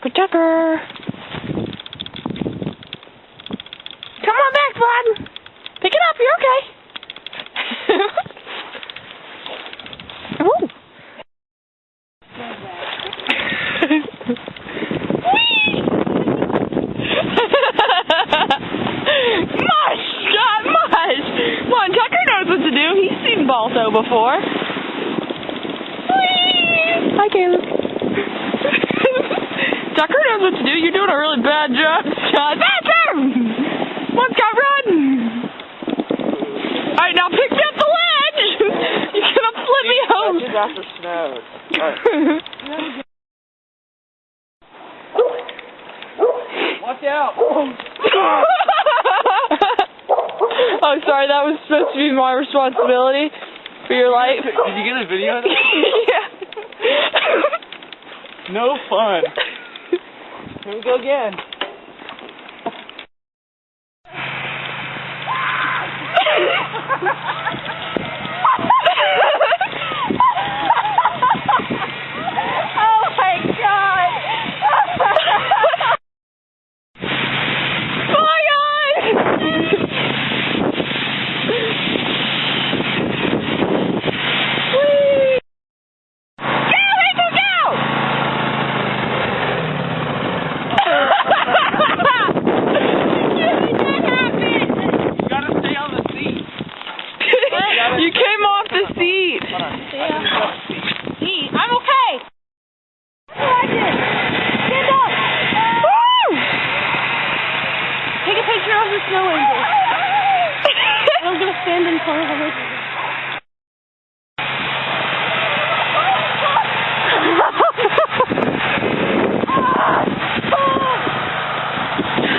For Tucker. Come on back, bud. Pick it up. You're okay. Woo. Mush, God, mush. Come on, Tucker knows what to do. He's seen Balto before. Hi, Caleb. Tucker knows what to do. You're doing a really bad job, John. Come on, Scott, run. All right, now pick me up the ledge. You're going to flip me home. After snow. Right. Watch out. Oh, sorry, that was supposed to be my responsibility for your life. Did you get a video of that? Yeah. No fun. Here we go again. Oh my God! You came off the seat. Yeah. I'm okay. Stand up. Woo! Take a picture of the snow angel. I'm going to stand in front of her.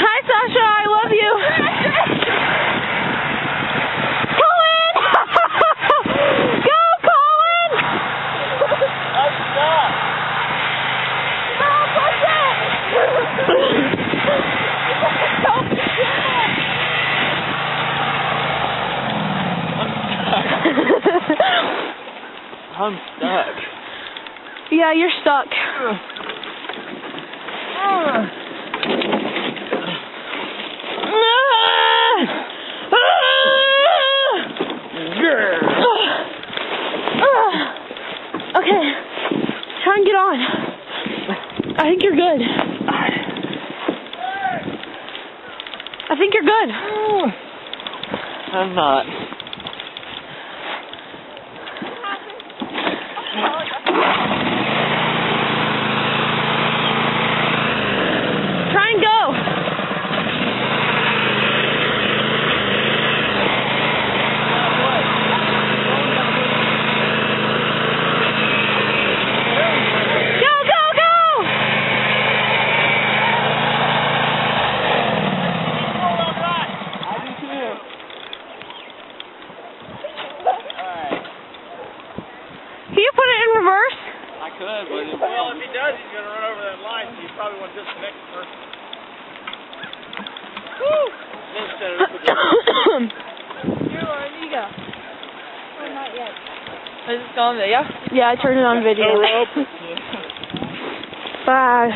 Hi, Sasha. I love you. I'm stuck. Yeah, you're stuck. Okay, try and get on. I think you're good. I think you're good. I'm not. Try and go. Go, go, go! I do too. Alright. Can you put it in reverse? I could, but it well, if he does, he's going to run over that line, so you probably want to disconnect the person. Woo! Here you go. Oh, not yet. Is this on video? Yeah, I turned it on video. Bye.